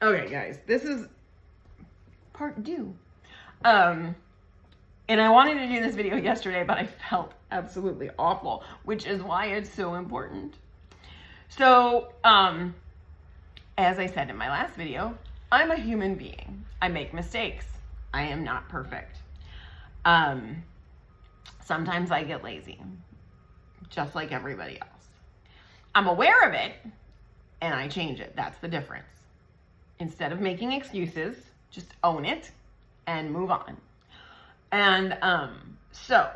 Okay, guys, this is part 2. And I wanted to do this video yesterday, but I felt absolutely awful, which is why it's so important. So, as I said in my last video, I'm a human being. I make mistakes. I am not perfect. Sometimes I get lazy, just like everybody else. I'm aware of it, and I change it. That's the difference. Instead of making excuses, just own it and move on. And so,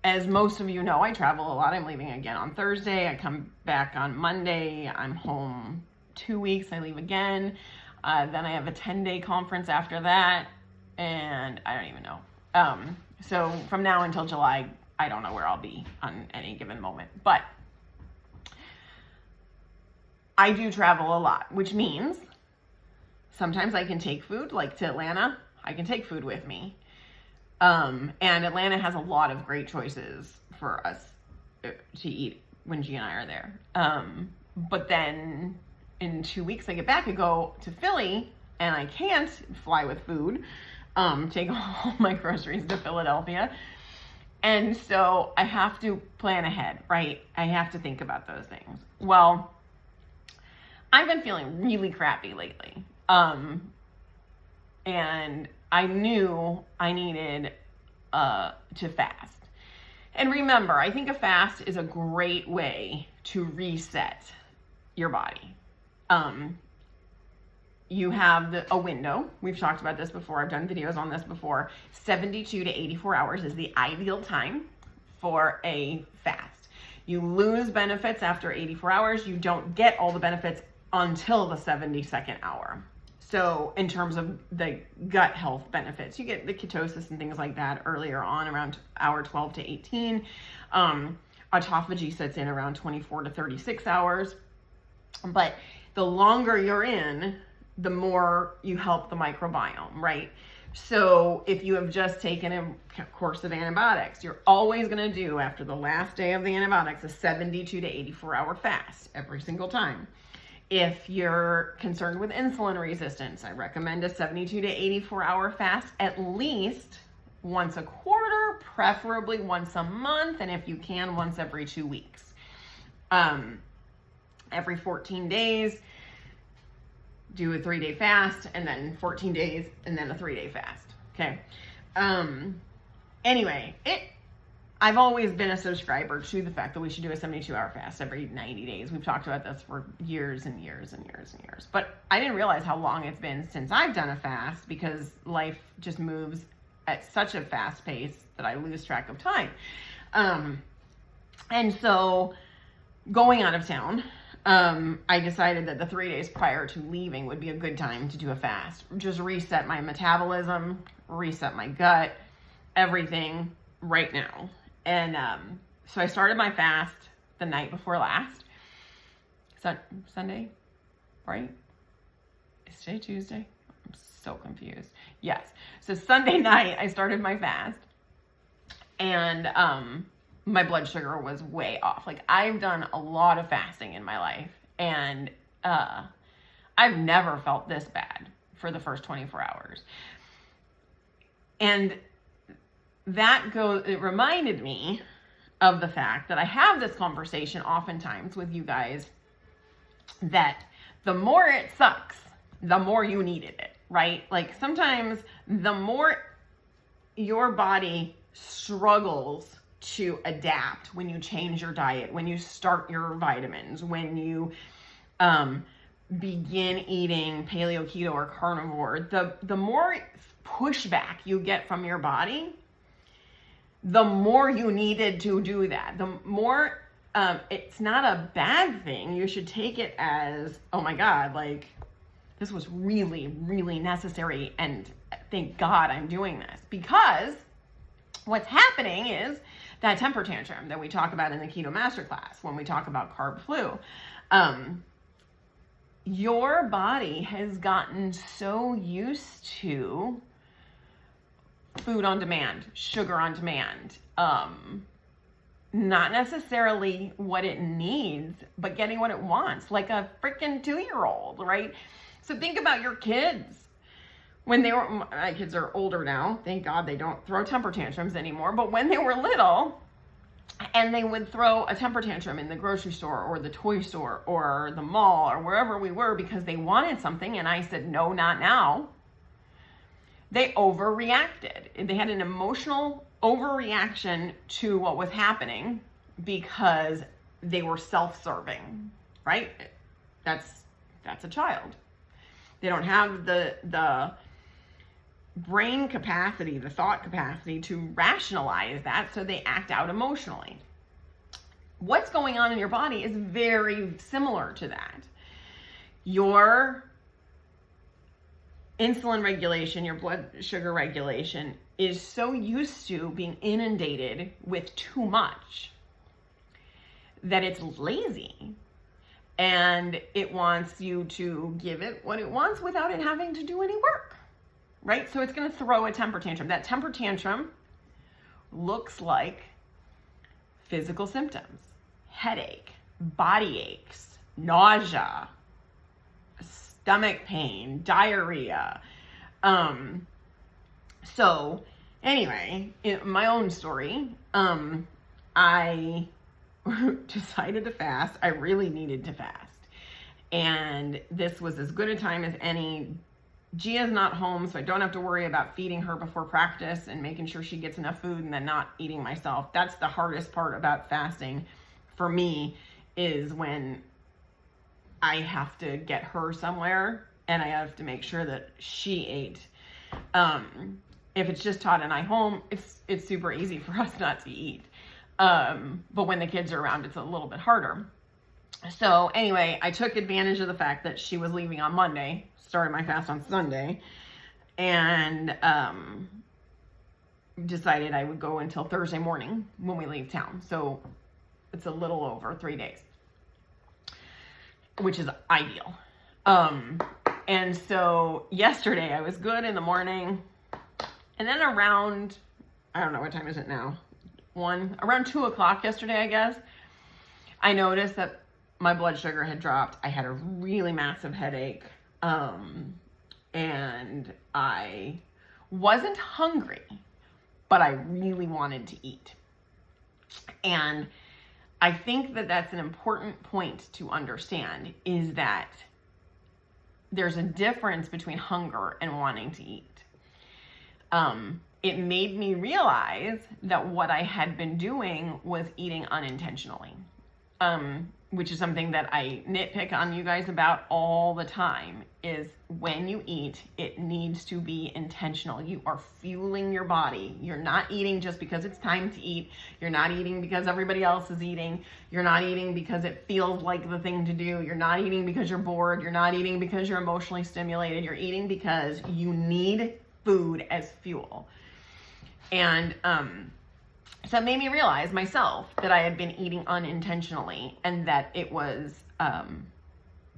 as most of you know, I travel a lot. I'm leaving again on Thursday. I come back on Monday. I'm home 2 weeks. I leave again. Then I have a 10-day conference after that. And I don't even know. So from now until July, I don't know where I'll be on any given moment. But I do travel a lot, which means sometimes I can take food, like to Atlanta. I can take food with me. And Atlanta has a lot of great choices for us to eat when G and I are there. But then in 2 weeks I get back, I go to Philly, and I can't fly with food, take all my groceries to Philadelphia. And so I have to plan ahead, right? I have to think about those things. Well, I've been feeling really crappy lately. And I knew I needed to fast. And remember, I think a fast is a great way to reset your body. You have a window. We've talked about this before. I've done videos on this before. 72 to 84 hours is the ideal time for a fast. You lose benefits after 84 hours. You don't get all the benefits until the 72nd hour. So in terms of the gut health benefits, you get the ketosis and things like that earlier on, around hour 12 to 18. Autophagy sets in around 24 to 36 hours. But the longer you're in, the more you help the microbiome, right? So if you have just taken a course of antibiotics, you're always going to do, after the last day of the antibiotics, a 72 to 84 hour fast every single time. If you're concerned with insulin resistance, I recommend a 72 to 84 hour fast at least once a quarter, preferably once a month, and if you can, once every 2 weeks. Every 14 days, do a 3-day fast, and then 14 days, and then a 3-day fast, okay? Anyway, I've always been a subscriber to the fact that we should do a 72-hour fast every 90 days. We've talked about this for years and years and years and years. But I didn't realize how long it's been since I've done a fast, because life just moves at such a fast pace that I lose track of time. And so going out of town, I decided that the 3 days prior to leaving would be a good time to do a fast. Just reset my metabolism, reset my gut, everything right now. And so I started my fast the night before last. Sunday, right? Is today Tuesday? I'm so confused. Yes. So Sunday night I started my fast, and my blood sugar was way off. Like, I've done a lot of fasting in my life, and I've never felt this bad for the first 24 hours. And it reminded me of the fact that I have this conversation oftentimes with you guys, that the more it sucks, the more you needed it, right? Like, sometimes the more your body struggles to adapt when you change your diet, when you start your vitamins, when you begin eating paleo, keto, or carnivore, the more pushback you get from your body, the more you needed to do that. The more, it's not a bad thing. You should take it as, oh my God, like, this was really, really necessary, and thank God I'm doing this. Because what's happening is that temper tantrum that we talk about in the Keto Masterclass when we talk about carb flu. Your body has gotten so used to food on demand, sugar on demand, not necessarily what it needs, but getting what it wants, like a freaking 2-year-old, right? So think about your kids. When they were, my kids are older now, thank God they don't throw temper tantrums anymore, but when they were little, and they would throw a temper tantrum in the grocery store or the toy store or the mall or wherever we were because they wanted something, and I said, no, not now. They overreacted. They had an emotional overreaction to what was happening because they were self-serving, right? That's a child. They don't have the brain capacity, the thought capacity to rationalize that, so they act out emotionally. What's going on in your body is very similar to that. Your insulin regulation, your blood sugar regulation is so used to being inundated with too much that it's lazy. And it wants you to give it what it wants without it having to do any work, right? So it's going to throw a temper tantrum. That temper tantrum looks like physical symptoms: headache, body aches, nausea, stomach pain, diarrhea. So anyway, in my own story, I decided to fast. I really needed to fast. And this was as good a time as any. Gia's not home, so I don't have to worry about feeding her before practice and making sure she gets enough food and then not eating myself. That's the hardest part about fasting for me, is when I have to get her somewhere and I have to make sure that she ate. If it's just Todd and I home, it's super easy for us not to eat. But when the kids are around, it's a little bit harder. So anyway, I took advantage of the fact that she was leaving on Monday, started my fast on Sunday, and decided I would go until Thursday morning when we leave town. So it's a little over 3 days, which is ideal. And so yesterday I was good in the morning, and then around, I don't know, what time is it now? Around 2 o'clock yesterday, I guess, I noticed that my blood sugar had dropped. I had a really massive headache. And I wasn't hungry, but I really wanted to eat. And I think that that's an important point to understand, is that there's a difference between hunger and wanting to eat. It made me realize that what I had been doing was eating unintentionally, which is something that I nitpick on you guys about all the time, is when you eat, it needs to be intentional. You are fueling your body. You're not eating just because it's time to eat. You're not eating because everybody else is eating. You're not eating because it feels like the thing to do. You're not eating because you're bored. You're not eating because you're emotionally stimulated. You're eating because you need food as fuel. And so it made me realize myself that I had been eating unintentionally, and that it was,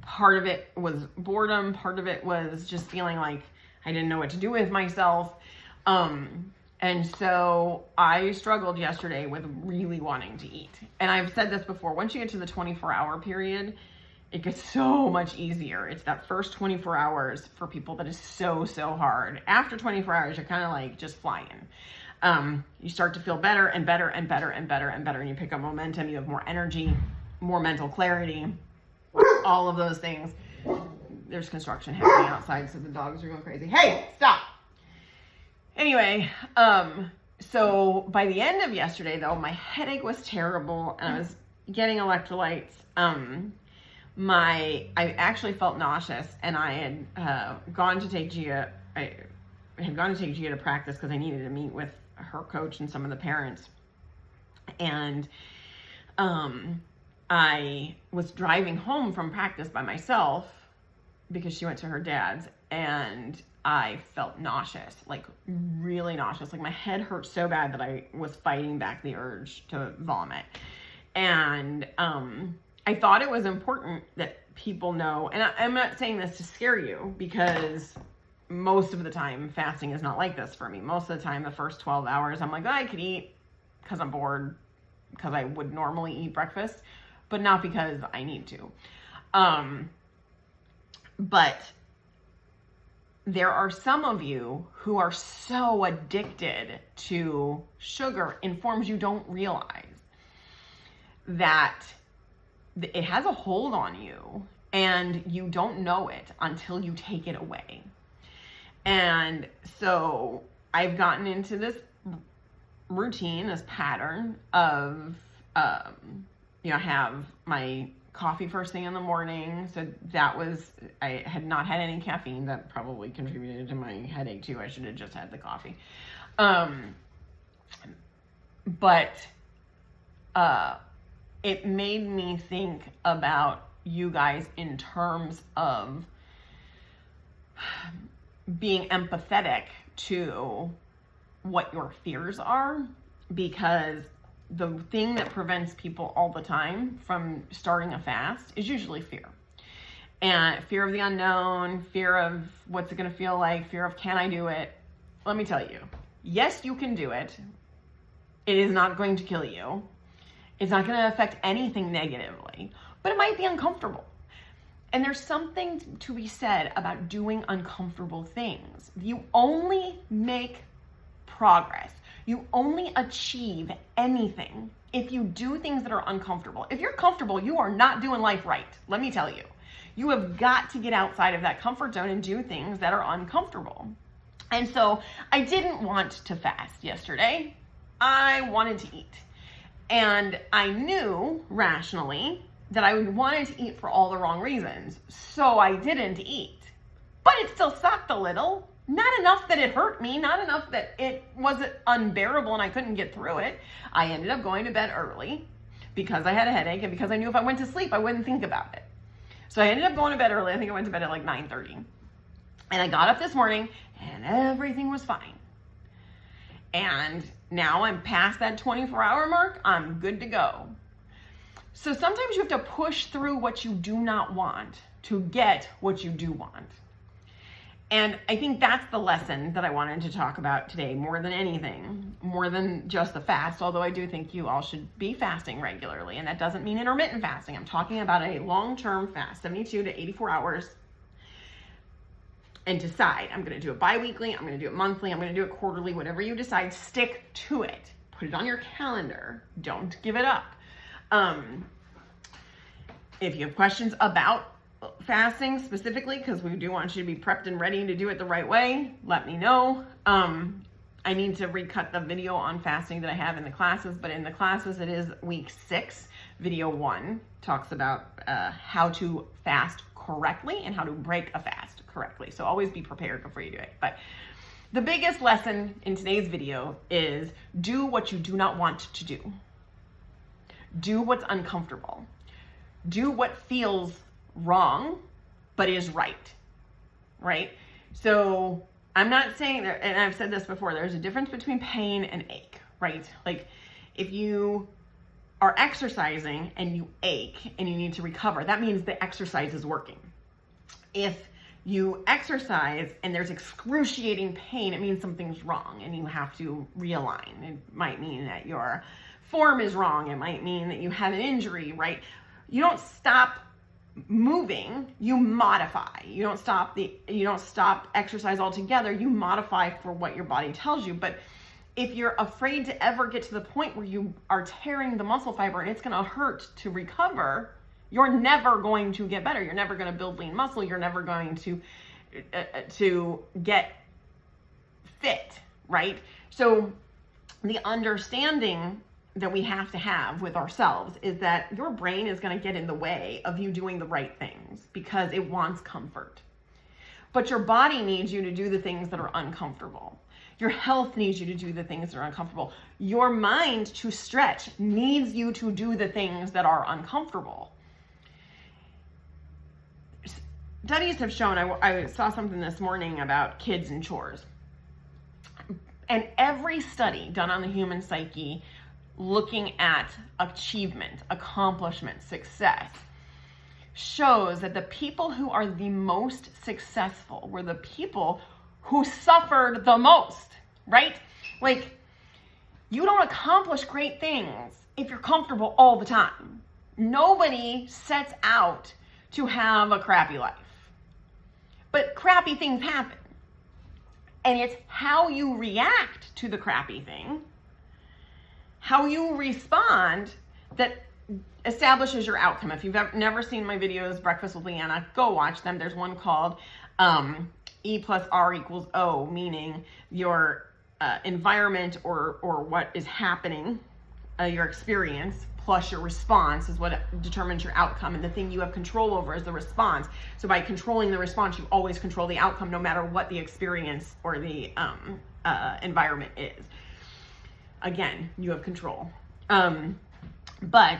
part of it was boredom, part of it was just feeling like I didn't know what to do with myself. And so I struggled yesterday with really wanting to eat. And I've said this before, once you get to the 24-hour period, it gets so much easier. It's that first 24 hours for people that is so, so hard. After 24 hours, you're kind of like just flying. You start to feel better and better and better and better and better, and you pick up momentum, you have more energy, more mental clarity, all of those things. There's construction happening outside, so the dogs are going crazy. Hey, stop! Anyway, so by the end of yesterday, though, my headache was terrible, and I was getting electrolytes. I actually felt nauseous, and I had gone to take Gia. I had gone to take Gia to practice because I needed to meet with her coach and some of the parents. And I was driving home from practice by myself because she went to her dad's, and I felt nauseous, like really nauseous. Like my head hurt so bad that I was fighting back the urge to vomit. And I thought it was important that people know, and I'm not saying this to scare you, because most of the time fasting is not like this for me. Most of the time, the first 12 hours, I'm like, oh, I could eat because I'm bored, because I would normally eat breakfast, but not because I need to. But there are some of you who are so addicted to sugar in forms you don't realize that it has a hold on you and you don't know it until you take it away. And so I've gotten into this routine, this pattern of, I have my coffee first thing in the morning. So I had not had any caffeine. That probably contributed to my headache too. I should have just had the coffee. But it made me think about you guys in terms of being empathetic to what your fears are, because the thing that prevents people all the time from starting a fast is usually fear. And fear of the unknown, fear of what's it going to feel like, fear of can I do it? Let me tell you, yes, you can do it. It is not going to kill you. It's not going to affect anything negatively, but it might be uncomfortable. And there's something to be said about doing uncomfortable things. You only make progress. You only achieve anything if you do things that are uncomfortable. If you're comfortable, you are not doing life right. Let me tell you. You have got to get outside of that comfort zone and do things that are uncomfortable. And so I didn't want to fast yesterday. I wanted to eat. And I knew rationally that I wanted to eat for all the wrong reasons. So I didn't eat. But it still sucked a little. Not enough that it hurt me, not enough that it wasn't unbearable and I couldn't get through it. I ended up going to bed early because I had a headache and because I knew if I went to sleep, I wouldn't think about it. So I ended up going to bed early. I think I went to bed at like 9:30. And I got up this morning and everything was fine. And now I'm past that 24-hour mark. I'm good to go. So sometimes you have to push through what you do not want to get what you do want. And I think that's the lesson that I wanted to talk about today more than anything, more than just the fast, although I do think you all should be fasting regularly. And that doesn't mean intermittent fasting. I'm talking about a long-term fast, 72 to 84 hours. And decide, I'm going to do it bi-weekly, I'm going to do it monthly, I'm going to do it quarterly, whatever you decide, stick to it. Put it on your calendar. Don't give it up. If you have questions about fasting specifically, because we do want you to be prepped and ready to do it the right way, let me know. I need to recut the video on fasting that I have in the classes, but in the classes it is week 6. Video 1 talks about how to fast correctly and how to break a fast correctly. So always be prepared before you do it. But the biggest lesson in today's video is do what you do not want to do. Do what's uncomfortable. Do what feels wrong, but is right, right? So I'm not saying that, and I've said this before, there's a difference between pain and ache, right? Like if you are exercising and you ache and you need to recover, that means the exercise is working. If you exercise and there's excruciating pain, it means something's wrong and you have to realign. It might mean that your form is wrong. It might mean that you had an injury, right? You don't stop moving, you modify. You don't stop exercise altogether. You modify for what your body tells you. But if you're afraid to ever get to the point where you are tearing the muscle fiber and it's going to hurt to recover, you're never going to get better. You're never going to build lean muscle. You're never going to get fit, right? So the understanding that we have to have with ourselves is that your brain is going to get in the way of you doing the right things because it wants comfort. But your body needs you to do the things that are uncomfortable. Your health needs you to do the things that are uncomfortable. Your mind to stretch needs you to do the things that are uncomfortable. Studies have shown, I saw something this morning about kids and chores. And every study done on the human psyche looking at achievement, accomplishment, success, shows that the people who are the most successful were the people who suffered the most, right? Like, you don't accomplish great things if you're comfortable all the time. Nobody sets out to have a crappy life. But crappy things happen. And it's how you react to the crappy thing, how you respond, that establishes your outcome. If you've never seen my videos, Breakfast with Leanna, go watch them. There's one called E plus R equals O, meaning your environment or what is happening, your experience, plus your response is what determines your outcome. And the thing you have control over is the response. So by controlling the response, you always control the outcome, no matter what the experience or the environment is. Again, you have control. But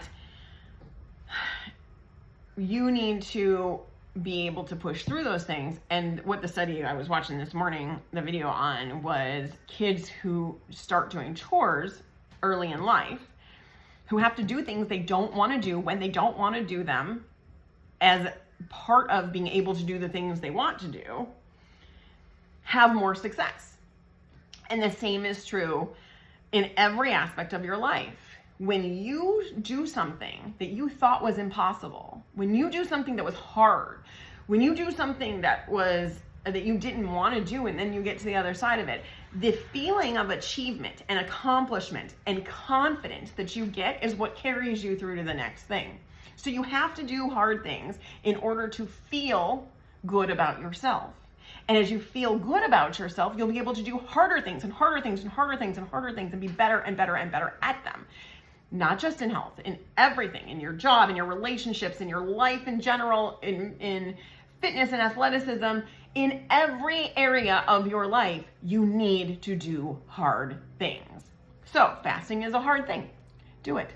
you need to be able to push through those things. And what the study I was watching this morning, the video on, was kids who start doing chores early in life, who have to do things they don't want to do when they don't want to do them as part of being able to do the things they want to do, have more success. And the same is true in every aspect of your life. When you do something that you thought was impossible, when you do something that was hard, when you do something that you didn't want to do, and then you get to the other side of it, the feeling of achievement and accomplishment and confidence that you get is what carries you through to the next thing. So you have to do hard things in order to feel good about yourself. And as you feel good about yourself, you'll be able to do harder things and harder things and harder things and harder things and be better and better and better at them. Not just in health, in everything, in your job, in your relationships, in your life in general, in fitness and athleticism, in every area of your life, you need to do hard things. So fasting is a hard thing. Do it.